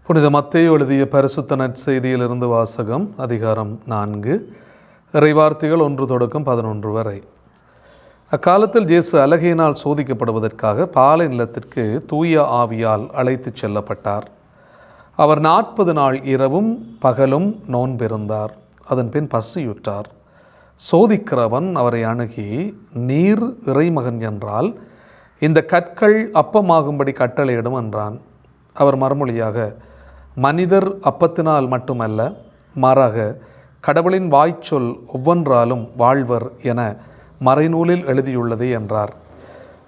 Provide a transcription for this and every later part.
புனித மத்தேயு எழுதிய பரிசுத்த நற்செய்தியிலிருந்து வாசகம். அதிகாரம் 4, இறைவார்த்தைகள் 1 தொடக்கம் 11 வரை. அக்காலத்தில் இயேசு அலகையினால் சோதிக்கப்படுவதற்காக பாலை நிலத்திற்கு தூய ஆவியால் அழைத்துச் செல்லப்பட்டார். அவர் 40 நாள் இரவும் பகலும் நோன்பிருந்தார். அதன் பின் பசியுற்றார். சோதிக்கிறவன் அவரை அணுகி, நீர் இறைமகன் என்றால் இந்த கற்கள் அப்பமாகும்படி கட்டளையிடும் என்றான். அவர் மறுமொழியாக, மனிதர் அப்பத்தினால் மட்டுமல்ல, மாறாக கடவுளின் வாய்ச்சொல் ஒவ்வொன்றாலும் வாழ்வர் என மறைநூலில் எழுதியுள்ளது என்றார்.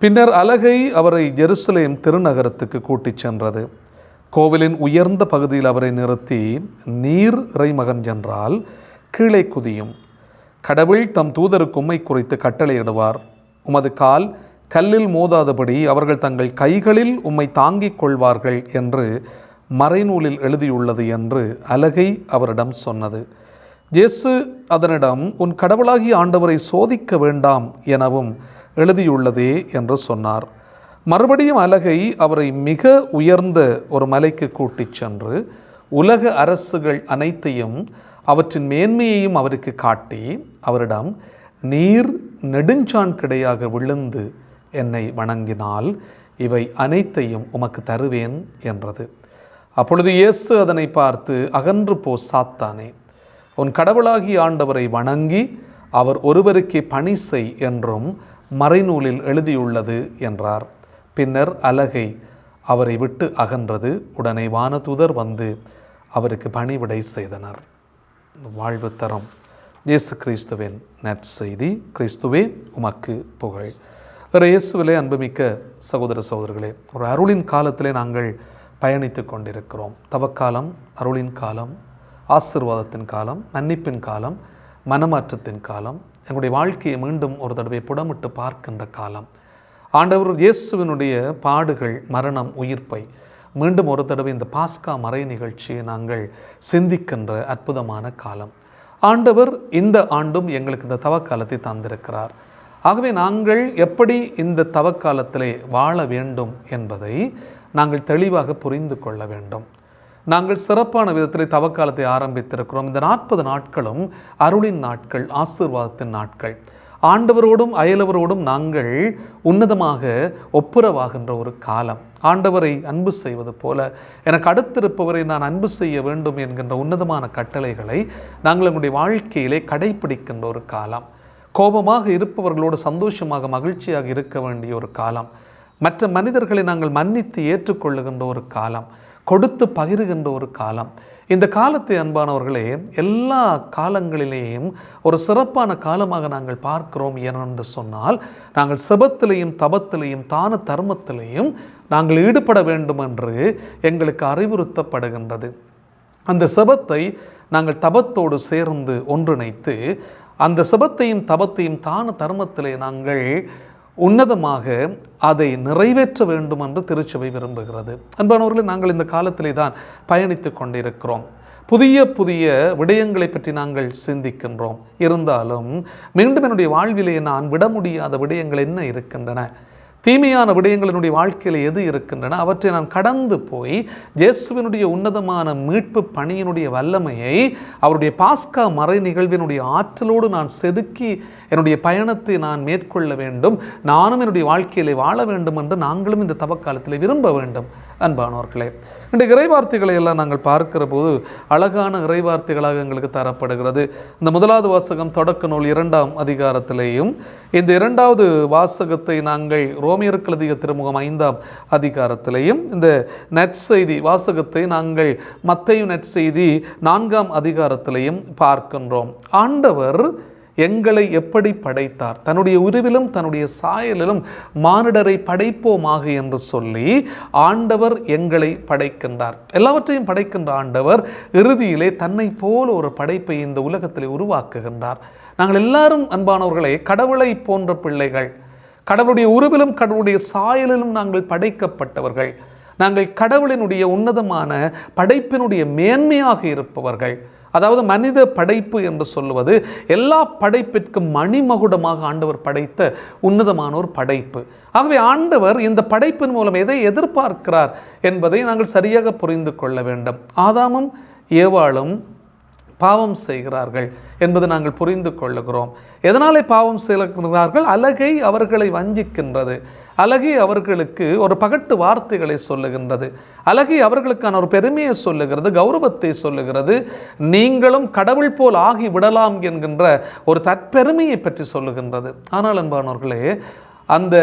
பின்னர் அலகை அவரை ஜெருசலேம் திருநகரத்துக்கு கூட்டிச் சென்றது. கோவிலின் உயர்ந்த பகுதியில் அவரை நிறுத்தி, நீர் இறைமகன் என்றால் கீழே குதியும். கடவுள் தம் தூதருக்கு உம்மை குறித்து கட்டளையிடுவார். உமது கால் கல்லில் மோதாதபடி அவர்கள் தங்கள் கைகளில் உம்மை தாங்கிக் கொள்வார்கள் என்று மறைநூலில் எழுதியுள்ளது என்று அலகை அவரிடம் சொன்னது. இயேசு அதனிடம், உன் கடவுளாகிய ஆண்டவரை சோதிக்க வேண்டாம் எனவும் எழுதியுள்ளதே என்று சொன்னார். மறுபடியும் அலகை அவரை மிக உயர்ந்த ஒரு மலைக்கு கூட்டிச் சென்று உலக அரசுகள் அனைத்தையும் அவற்றின் மேன்மையையும் அவருக்கு காட்டி அவரிடம், நீர் நெடுஞ்சான் கிடையாக விழுந்து என்னை வணங்கினால் இவை அனைத்தையும் உமக்கு தருவேன் என்றது. அப்பொழுது இயேசு அதனை பார்த்து, அகன்று போ சாத்தானே, உன் கடவுளாகிய ஆண்டவரை வணங்கி அவர் ஒருவருக்கே பணி செய் என்றும் மறைநூலில் எழுதியுள்ளது என்றார். பின்னர் அலகை அவரை விட்டு அகன்றது. உடனே வானதூதர் வந்து அவருக்கு பணிவிடை செய்தனர். வாழ்வு தரும் இயேசு கிறிஸ்துவின் நற்செய்தி. கிறிஸ்துவே உமக்கு புகழ். இயேசுவிலே அன்புமிக்க சகோதர சகோதரர்களே, ஒரு அருளின் காலத்திலே நாங்கள் பயணித்து கொண்டிருக்கிறோம். தவக்காலம், அருளின் காலம், ஆசீர்வாதத்தின் காலம், மன்னிப்பின் காலம், மனமாற்றத்தின் காலம், எங்களுடைய வாழ்க்கையை மீண்டும் ஒரு தடவை புடமிட்டு பார்க்கின்ற காலம். ஆண்டவர் இயேசுவினுடைய பாடுகள், மரணம், உயிர்ப்பை மீண்டும் ஒரு தடவை இந்த பாஸ்கா மறை நிகழ்ச்சியை நாங்கள் சிந்திக்கின்ற அற்புதமான காலம். ஆண்டவர் இந்த ஆண்டும் எங்களுக்கு இந்த தவக்காலத்தை தந்திருக்கிறார். ஆகவே நாங்கள் எப்படி இந்த தவக்காலத்திலே வாழ வேண்டும் என்பதை நாங்கள் தெளிவாக புரிந்து கொள்ள வேண்டும். நாங்கள் சிறப்பான விதத்திலே தவக்காலத்தை ஆரம்பித்திருக்கிறோம். இந்த 40 நாட்களும் அருளின் நாட்கள், ஆசீர்வாதத்தின் நாட்கள். ஆண்டவரோடும் அயலவரோடும் நாங்கள் உன்னதமாக ஒப்புரவாகின்ற ஒரு காலம். ஆண்டவரை அன்பு செய்வது போல எனக்கு அடுத்திருப்பவரை நான் அன்பு செய்ய வேண்டும் என்கின்ற உன்னதமான கட்டளைகளை நாங்கள் எங்களுடைய வாழ்க்கையிலே கடைபிடிக்கின்ற ஒரு காலம். கோபமாக இருப்பவர்களோடு சந்தோஷமாக மகிழ்ச்சியாக இருக்க வேண்டிய ஒரு காலம். மற்ற மனிதர்களை நாங்கள் மன்னித்து ஏற்றுக்கொள்ளுகின்ற ஒரு காலம், கொடுத்து பகிர்கின்ற ஒரு காலம். இந்த காலத்தை அன்பானவர்களே, எல்லா காலங்களிலேயும் ஒரு சிறப்பான காலமாக நாங்கள் பார்க்கிறோம். ஏனென்று சொன்னால், நாங்கள் செபத்திலேயும் தபத்திலேயும் தான தர்மத்திலேயும் நாங்கள் ஈடுபட வேண்டும் என்று எங்களுக்கு அறிவுறுத்தப்படுகின்றது. அந்த செபத்தை நாங்கள் தபத்தோடு சேர்ந்து ஒன்றிணைத்து அந்த செபத்தையும் தபத்தையும் தான தர்மத்திலே நாங்கள் உன்னதமாக அதை நிறைவேற்ற வேண்டும் என்று திருச்சபை விரும்புகிறது. அன்பானவர்களே, நாங்கள் இந்த காலத்திலே தான் பயணித்து கொண்டிருக்கிறோம். புதிய புதிய விடயங்களை பற்றி நாங்கள் சிந்திக்கின்றோம். இருந்தாலும் மீண்டும் என்னுடைய வாழ்விலே நான் விட முடியாத விடயங்கள் என்ன இருக்கின்றன, தீமையான விடயங்கள் என்னுடைய வாழ்க்கையில் எது இருக்கின்றன, அவற்றை நான் கடந்து போய் இயேசுவினுடைய உன்னதமான மீட்பு பணியினுடைய வல்லமையை அவருடைய பாஸ்கா மறை நிகழ்வினுடைய ஆற்றலோடு நான் செதுக்கி என்னுடைய பயணத்தை நான் மேற்கொள்ள வேண்டும், நானும் என்னுடைய வாழ்க்கையிலே வாழ வேண்டும் என்று நாங்களும் இந்த தவக்காலத்தில் விரும்ப வேண்டும். அன்பானவர்களே, இந்த இறைவார்த்தைகளை எல்லாம் நாங்கள் பார்க்கிற போது அழகான இறைவார்த்தைகளாக எங்களுக்கு தரப்படுகிறது. இந்த முதலாவது வாசகம் தொடக்க நூல் 2ஆம் அதிகாரத்திலேயும், இந்த 2வது வாசகத்தை நாங்கள் ரோமியருக்கு எழுதிய திருமுகம் 5ஆம் அதிகாரத்திலேயும், இந்த நற்செய்தி வாசகத்தை நாங்கள் மத்தேயு நற்செய்தி 4ஆம் அதிகாரத்திலேயும் பார்க்கின்றோம். ஆண்டவர் எங்களை எப்படி படைத்தார், தன்னுடைய உருவிலும் தன்னுடைய சாயலிலும் மானிடரை படைப்போமாக என்று சொல்லி ஆண்டவர் எங்களை படைக்கின்றார். எல்லாவற்றையும் படைக்கின்ற ஆண்டவர் இறுதியிலே தன்னை போல ஒரு படைப்பை இந்த உலகத்திலே உருவாக்குகின்றார். நாங்கள் எல்லாரும் அன்பானவர்களே கடவுளை போன்ற பிள்ளைகள். கடவுளுடைய உருவிலும் கடவுளுடைய சாயலிலும் நாங்கள் படைக்கப்பட்டவர்கள். நாங்கள் கடவுளினுடைய உன்னதமான படைப்பினுடைய மேன்மையாக இருப்பவர்கள். அதாவது மனித படைப்பு என்று சொல்லுவது எல்லா படைப்பிற்கும் மணிமகுடமாக ஆண்டவர் படைத்த உன்னதமான ஒரு படைப்பு. ஆகவே ஆண்டவர் இந்த படைப்பின் மூலம் எதை எதிர்பார்க்கிறார் என்பதை நாங்கள் சரியாக புரிந்து கொள்ள வேண்டும். ஆதாமும் ஏவாளும் பாவம் செய்கிறார்கள் என்பது நாங்கள் புரிந்து கொள்ளுகிறோம். எதனாலே பாவம் செய்கிறார்கள்? அலகை அவர்களை வஞ்சிக்கின்றது. அலகை அவர்களுக்கு ஒரு பகட்டு வார்த்தைகளை சொல்லுகின்றது. அலகை அவர்களுக்கான ஒரு பெருமையை சொல்லுகிறது, கௌரவத்தை சொல்லுகிறது. நீங்களும் கடவுள் போல் ஆகி விடலாம் என்கின்ற ஒரு தற்பெருமையை பற்றி சொல்லுகின்றது. ஆனால் அன்பானவர்களே, அந்த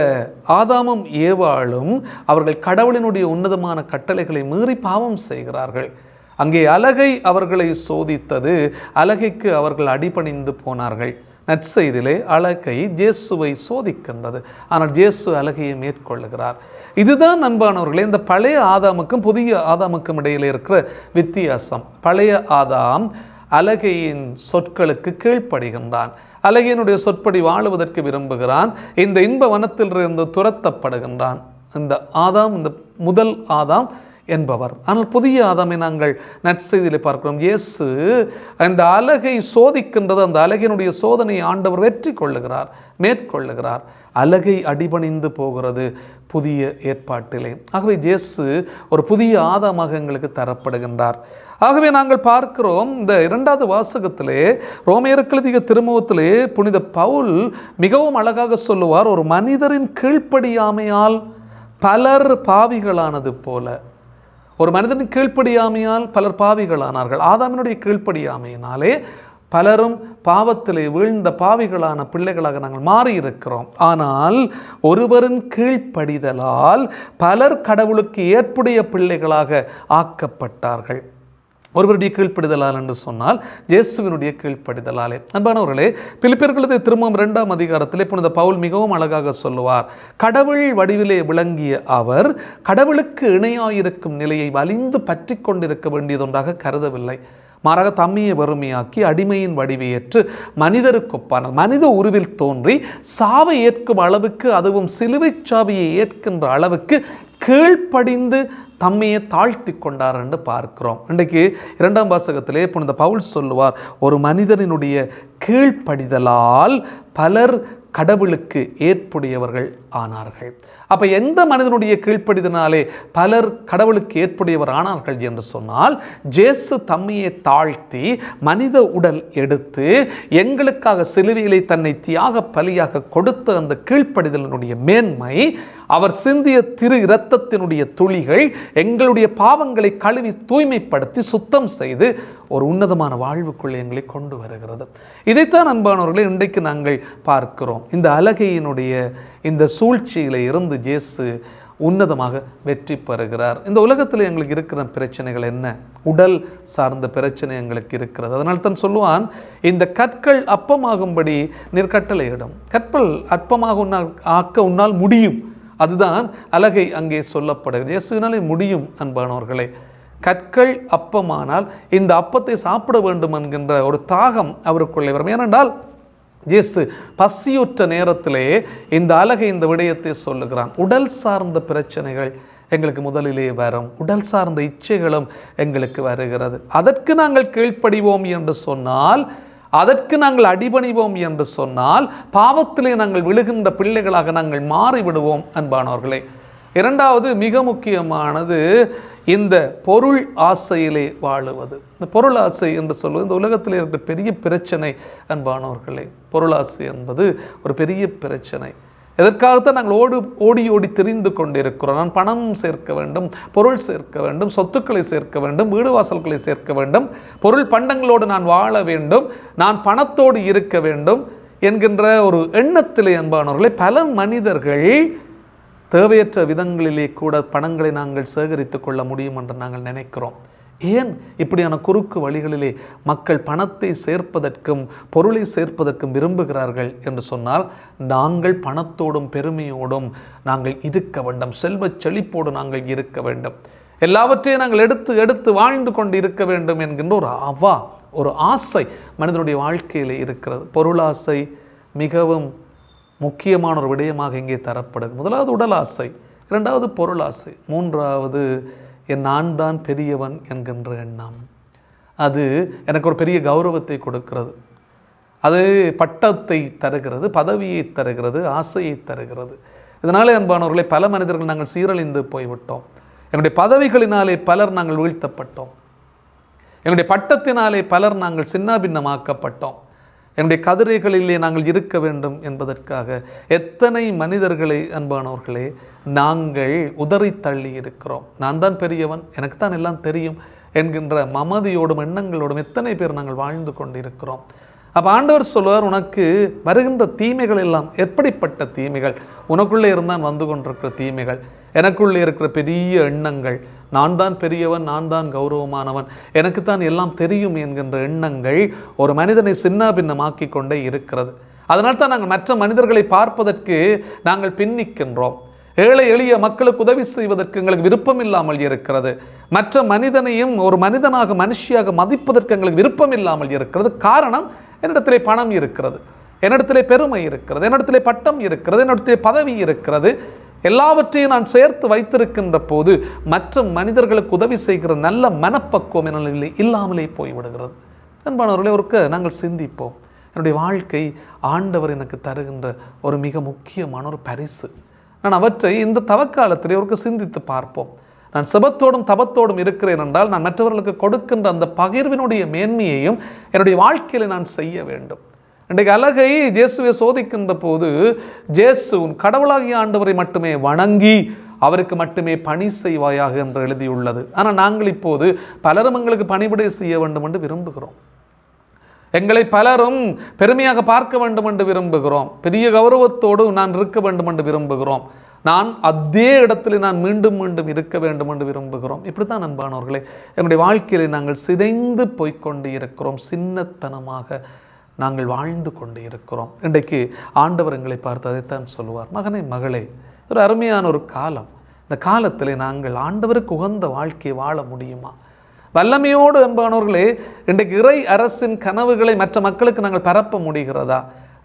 ஆதாமும் ஏவாளும் அவர்கள் கடவுளினுடைய உன்னதமான கட்டளைகளை மீறி பாவம் செய்கிறார்கள். அங்கே அலகை அவர்களை சோதித்தது. அலகைக்கு அவர்கள் அடிபணிந்து போனார்கள். நற்செய்தியிலே அலகை இயேசுவை சோதிக்கின்றது. ஆனால் இயேசு அலகையை மேற்கொள்ளுகிறார். இதுதான் அன்பானவர்களே இந்த பழைய ஆதாமுக்கும் புதிய ஆதாமுக்கும் இடையிலே இருக்கிற வித்தியாசம். பழைய ஆதாம் அலகையின் சொற்களுக்கு கீழ்ப்படுகின்றான். அலகையினுடைய சொற்படி வாழுவதற்கு விரும்புகிறான். இந்த இன்ப வனத்திலிருந்து துரத்தப்படுகின்றான். இந்த ஆதாம், இந்த முதல் ஆதாம் என்பவர். ஆனால் புதிய ஆதாமை நாங்கள் நற்செய்தியிலே பார்க்கிறோம். இயேசு அந்த அலகை சோதிக்கின்றது. அந்த அலகினுடைய சோதனையை ஆண்டவர் வெற்றி கொள்ளுகிறார், மேற்கொள்ளுகிறார். அலகை அடிபணிந்து போகிறது புதிய ஏற்பாட்டிலே. ஆகவே இயேசு ஒரு புதிய ஆதாமாக எங்களுக்கு தரப்படுகின்றார். ஆகவே நாங்கள் பார்க்கிறோம் இந்த 2வது வாசகத்திலே, ரோமையருக்கு எழுதிய திருமுகத்திலே புனித பவுல் மிகவும் அழகாக சொல்லுவார், ஒரு மனிதரின் கீழ்ப்படியாமையால் பலர் பாவிகளானது போல. ஒரு மனிதனின் கீழ்ப்படியாமையால் பலர் பாவிகளானார்கள். ஆதாமினுடைய கீழ்ப்படியாமையினாலே பலரும் பாவத்திலே வீழ்ந்த பாவிகளான பிள்ளைகளாக நாங்கள் மாறி இருக்கிறோம். ஆனால் ஒருவரின் கீழ்ப்படிதலால் பலர் கடவுளுக்கு ஏற்புடைய பிள்ளைகளாக ஆக்கப்பட்டார்கள். ஒருவருடைய கீழ்ப்படிதலால் என்று சொன்னால் இயேசுவினுடைய கீழ்ப்படிதலாலே. அன்பானவர்களே, பிலிப்பியர்களது திருமுகம் 2ஆம் அதிகாரத்திலே புனித பவுல் மிகவும் அழகாக சொல்லுவார், கடவுள் வடிவிலே விளங்கிய அவர் கடவுளுக்கு இணையாயிருக்கும் நிலையை வலிந்து பற்றி கொண்டிருக்க வேண்டியதொன்றாக கருதவில்லை. மாறாக தம்மையை வறுமையாக்கி அடிமையின் வடிவையேற்று மனிதருக்கொப்பானார். மனித உருவில் தோன்றி சாவை ஏற்கும் அளவுக்கு, அதுவும் சிலுவை சாவியை ஏற்கின்ற அளவுக்கு கீழ்ப்படிந்து தம்மையை தாழ்த்தி கொண்டார் என்று பார்க்கிறோம். இன்றைக்கு 2ஆம் வாசகத்திலே புனித பவுல் சொல்லுவார், ஒரு மனிதனினுடைய கீழ்ப்படிதலால் பலர் கடவுளுக்கு ஏற்புடையவர்கள் ஆனார்கள். அப்போ எந்த மனிதனுடைய கீழ்ப்படிதனாலே பலர் கடவுளுக்கு ஏற்புடையவர் ஆனார்கள் என்று சொன்னால், இயேசு தம்மையை தாழ்த்தி மனித உடல் எடுத்து எங்களுக்காக சிலுவையிலே தன்னை தியாக பலியாக கொடுத்த அந்த கீழ்ப்படிதலினுடைய மேன்மை, அவர் சிந்திய திரு இரத்தத்தினுடைய துளிகள் எங்களுடைய பாவங்களை கழுவி தூய்மைப்படுத்தி சுத்தம் செய்து ஒரு உன்னதமான வாழ்வுக்குள்ளே எங்களை கொண்டு வருகிறது. இதைத்தான் அன்பானவர்களே இன்றைக்கு நாங்கள் பார்க்கிறோம். இந்த அலகையினுடைய இந்த சூழ்ச்சியில இருந்து இயேசு உன்னதமாக வெற்றி பெறுகிறார். இந்த உலகத்தில் எங்களுக்கு இருக்கிற பிரச்சனைகள் என்ன? உடல் சார்ந்த பிரச்சனை எங்களுக்கு இருக்கிறது. அதனால் தான் சொல்லுவான், இந்த கற்கள் அப்பமாகும்படி நீர் கட்டளையிடும். கற்கள் அற்பமாக ஆக்க உன்னால் முடியும். அதுதான் அலகை அங்கே சொல்லப்படுகிறது. இயேசுவினாலே முடியும். அன்பானவர்களே, கற்கள் அப்பமானால் இந்த அப்பத்தை சாப்பிட வேண்டும் என்கின்ற ஒரு தாகம் அவருக்குள்ளே வரும். ஏனென்றால் இயேசு பசியுற்ற நேரத்திலே இந்த அலகை இந்த விடயத்தை சொல்லுகிறான். உடல் சார்ந்த பிரச்சனைகள் எங்களுக்கு முதலிலே வரும். உடல் சார்ந்த இச்சைகளும் எங்களுக்கு வருகிறது. அதற்கு நாங்கள் கீழ்ப்படிவோம் என்று சொன்னால், அதற்கு நாங்கள் அடிபணிவோம் என்று சொன்னால், பாவத்திலே நாங்கள் விழுகின்ற பிள்ளைகளாக நாங்கள் மாறிவிடுவோம். அன்பானவர்களே, 2வது மிக முக்கியமானது இந்த பொருள் ஆசையிலே வாழுவது. இந்த பொருள் ஆசை என்று சொல்வது இந்த உலகத்தில் இருக்கிற பெரிய பிரச்சனை. அன்பானவர்களே, பொருளாசை என்பது ஒரு பெரிய பிரச்சனை. எதற்காகத்தான் நாங்கள் ஓடி ஓடி திரிந்து கொண்டிருக்கிறோம். நான் பணம் சேர்க்க வேண்டும், பொருள் சேர்க்க வேண்டும், சொத்துக்களை சேர்க்க வேண்டும், வீடு வாசல்களை சேர்க்க வேண்டும், பொருள் பண்டங்களோடு நான் வாழ வேண்டும், நான் பணத்தோடு இருக்க வேண்டும் என்கின்ற ஒரு எண்ணத்திலே அன்பானவர்களே பல மனிதர்கள் தேவையற்ற விதங்களிலே கூட பணங்களை நாங்கள் சேகரித்து கொள்ள முடியும் என்று நாங்கள் நினைக்கிறோம். ஏன் இப்படியான குறுக்கு வழிகளிலே மக்கள் பணத்தை சேர்ப்பதற்கும் பொருளை சேர்ப்பதற்கும் விரும்புகிறார்கள் என்று சொன்னால், நாங்கள் பணத்தோடும் பெருமையோடும் நாங்கள் இருக்க வேண்டும், செல்வ செழிப்போடு நாங்கள் இருக்க வேண்டும், எல்லாவற்றையும் நாங்கள் எடுத்து வாழ்ந்து கொண்டு இருக்க வேண்டும் என்கின்ற ஒரு ஆசை மனிதனுடைய வாழ்க்கையிலே இருக்கிறது. பொருளாசை மிகவும் முக்கியமான ஒரு விடயமாக இங்கே தரப்படுது. முதலாவது உடல் ஆசை, 2வது பொருளாசை, 3வது நான் தான் பெரியவன் என்கின்ற எண்ணம். அது எனக்கு ஒரு பெரிய கௌரவத்தை கொடுக்கிறது, அது பட்டத்தை தருகிறது, பதவியை தருகிறது, ஆசையை தருகிறது. இதனாலே அன்பானவர்களே, பல மனிதர்கள் நாங்கள் சீரழிந்து போய்விட்டோம். எங்களுடைய பதவிகளினாலே பலர் நாங்கள் வீழ்த்தப்பட்டோம். எங்களுடைய பட்டத்தினாலே பலர் நாங்கள் சின்னாபின்னமாக்கப்பட்டோம். என்னுடைய கதிரைகளிலே நாங்கள் இருக்க வேண்டும் என்பதற்காக எத்தனை மனிதர்களை அன்பானவர்களே நாங்கள் உதறி தள்ளி இருக்கிறோம். நான் தான் பெரியவன், எனக்கு தான் எல்லாம் தெரியும் என்கின்ற மமதியோடும் எண்ணங்களோடும் எத்தனை பேர் நாங்கள் வாழ்ந்து கொண்டிருக்கிறோம். அப்போ ஆண்டவர் சொல்வார், உனக்கு வருகின்ற தீமைகள் எல்லாம் எப்படிப்பட்ட தீமைகள்? உனக்குள்ளே இருந்தான் வந்து கொண்டிருக்கிற தீமைகள், எனக்குள்ளே இருக்கிற பெரிய எண்ணங்கள், நான் தான் பெரியவன், நான் தான் கௌரவமானவன், எனக்குத்தான் எல்லாம் தெரியும் என்கின்ற எண்ணங்கள் ஒரு மனிதனை சின்ன பின்னமாக்கி கொண்டே இருக்கிறது. அதனால் தான் நாங்கள் மற்ற மனிதர்களை பார்ப்பதற்கு நாங்கள் பின்னிக்கின்றோம். ஏழை எளிய மக்களுக்கு உதவி செய்வதற்கு எங்களுக்கு விருப்பம் இல்லாமல் இருக்கிறது. மற்ற மனிதனையும் ஒரு மனிதனாக மனுஷியாக மதிப்பதற்கு எங்களுக்கு விருப்பம் இல்லாமல் இருக்கிறது. காரணம், என்னிடத்திலே பணம் இருக்கிறது, என்னிடத்திலே பெருமை இருக்கிறது, என்னிடத்திலே பட்டம் இருக்கிறது, என்னிடத்திலே பதவி இருக்கிறது. எல்லாவற்றையும் நான் சேர்த்து வைத்திருக்கின்ற போது மற்ற மனிதர்களுக்கு உதவி செய்கிற நல்ல மனப்பக்குவம் என்னிலே இல்லாமலே போய்விடுகிறது. அன்பானவர்களே, ஒருக்க நாங்கள் சிந்திப்போம். என்னுடைய வாழ்க்கை ஆண்டவர் எனக்கு தருகின்ற ஒரு மிக முக்கியமான ஒரு பரிசு. நான் அவற்றை இந்த தவக்காலத்திலே ஒருக்க சிந்தித்து பார்ப்போம். நான் செபத்தோடும் தபத்தோடும் இருக்கிறேன் என்றால் நான் மற்றவர்களுக்கு கொடுக்கின்ற அந்த பகிர்வினுடைய மேன்மையையும் என்னுடைய வாழ்க்கையில் நான் செய்ய வேண்டும். இன்றைக்கு அழகை இயேசுவை சோதிக்கின்ற போது இயேசுவின் கடவுளாகிய ஆண்டவரை மட்டுமே வணங்கி அவருக்கு மட்டுமே பணி செய்வாயாக என்று எழுதியுள்ளது. ஆனால் நாங்கள் இப்போது பலரும் எங்களுக்கு பணிவிடை செய்ய வேண்டும் என்று விரும்புகிறோம். எங்களை பலரும் பெருமையாக பார்க்க வேண்டும் என்று விரும்புகிறோம். பெரிய கௌரவத்தோடு நான் இருக்க வேண்டும் என்று விரும்புகிறோம். நான் அதே இடத்துல நான் மீண்டும் மீண்டும் இருக்க வேண்டும் என்று விரும்புகிறோம். இப்படித்தான் அன்பானவர்களே, என்னுடைய வாழ்க்கையிலே நாங்கள் சிதைந்து போய்கொண்டு இருக்கிறோம். சின்னத்தனமாக நாங்கள் வாழ்ந்து கொண்டு இருக்கிறோம். இன்றைக்கு ஆண்டவர் எங்களை பார்த்து அதைத்தான் சொல்லுவார், மகனே மகளே, ஒரு அருமையான ஒரு காலம். இந்த காலத்தில் நாங்கள் ஆண்டவருக்கு உகந்த வாழ்க்கையை வாழ முடியுமா? வல்லமையோடு அன்பானவர்களே, இன்றைக்கு இறை அரசின் கனவுகளை மற்ற மக்களுக்கு நாங்கள் பரப்ப முடிகிறதா?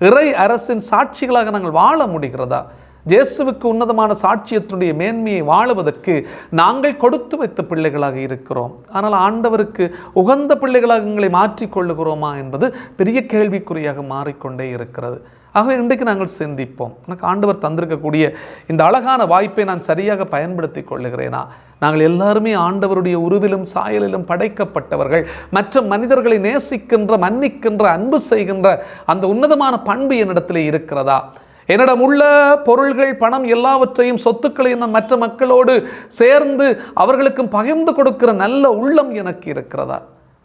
இறை அரசின் சாட்சிகளாக நாங்கள் வாழ முடிகிறதா? இயேசுவுக்கு உன்னதமான சாட்சியத்தினுடைய மேன்மையை வாழுவதற்கு நாங்கள் கொடுத்து வைத்த பிள்ளைகளாக இருக்கிறோம். ஆனால் ஆண்டவருக்கு உகந்த பிள்ளைகளாக எங்களை மாற்றிக்கொள்ளுகிறோமா என்பது பெரிய கேள்விக்குறியாக மாறிக்கொண்டே இருக்கிறது. ஆகவே இன்றைக்கு நாங்கள் சிந்திப்போம், எனக்கு ஆண்டவர் தந்திருக்கக்கூடிய இந்த அழகான வாய்ப்பை நான் சரியாக பயன்படுத்தி கொள்ளுகிறேனா? நாங்கள் எல்லாருமே ஆண்டவருடைய உருவிலும் சாயலிலும் படைக்கப்பட்டவர்கள். மற்ற மனிதர்களை நேசிக்கின்ற, மன்னிக்கின்ற, அன்பு செய்கின்ற அந்த உன்னதமான பண்பு என்னிடத்திலே இருக்கிறதா? என்னிடம் உள்ள பொருள்கள், பணம் எல்லாவற்றையும், சொத்துக்களையும் நான் மற்ற மக்களோடு சேர்ந்து அவர்களுக்கும் பகிர்ந்து கொடுக்கிற நல்ல உள்ளம் எனக்கு இருக்கிறதா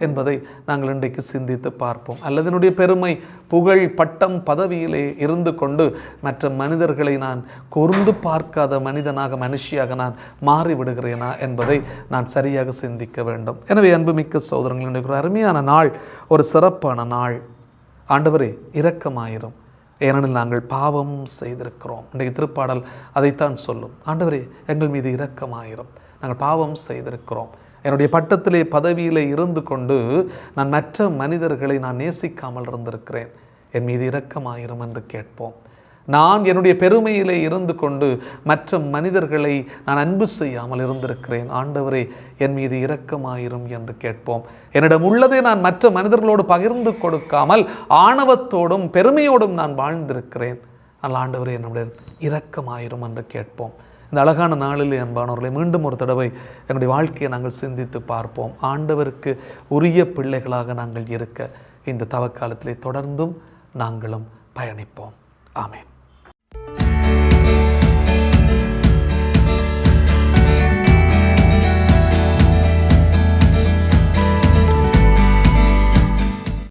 என்பதை நாங்கள் இன்றைக்கு சிந்தித்து பார்ப்போம். அல்லது என்னுடைய பெருமை, புகழ், பட்டம், பதவியிலே இருந்து கொண்டு மற்ற மனிதர்களை நான் கூர்ந்து பார்க்காத மனிதனாக, மனுஷியாக நான் மாறிவிடுகிறேனா என்பதை நான் சரியாக சிந்திக்க வேண்டும். எனவே அன்புமிக்க சகோதரர்கள், இன்றைக்கு ஒரு அருமையான நாள், ஒரு சிறப்பான நாள். ஆண்டவரே இரக்கமாயிரும், ஏனெனில் நாங்கள் பாவம் செய்திருக்கிறோம். இன்றைக்கு திருப்பாடல் அதைத்தான் சொல்லும். ஆண்டவரே எங்கள் மீது இரக்கமாயிரும், நாங்கள் பாவம் செய்திருக்கிறோம். என்னுடைய பட்டத்திலே பதவியிலே இருந்து கொண்டு நான் மற்ற மனிதர்களை நான் நேசிக்காமல் இருந்திருக்கிறேன், என் மீது இரக்கமாயிரும் என்று கேட்போம். நான் என்னுடைய பெருமையிலே இருந்து கொண்டு மற்ற மனிதர்களை நான் அன்பு செய்யாமல் இருந்திருக்கிறேன், ஆண்டவரே என் மீது இரக்கமாயிரும் என்று கேட்போம். என்னிடம் உள்ளதை நான் மற்ற மனிதர்களோடு பகிர்ந்து கொடுக்காமல் ஆணவத்தோடும் பெருமையோடும் நான் வாழ்ந்திருக்கிறேன், ஆனால் ஆண்டவரே என்னுடைய இரக்கமாயிரும் என்று கேட்போம். இந்த அழகான நாளில் அன்பானவர்களை மீண்டும் ஒரு தடவை என்னுடைய வாழ்க்கையை நாங்கள் சிந்தித்து பார்ப்போம். ஆண்டவருக்கு உரிய பிள்ளைகளாக நாங்கள் இருக்க இந்த தவக்காலத்திலே தொடர்ந்தும் நாங்களும் பயணிப்போம். ஆமென்.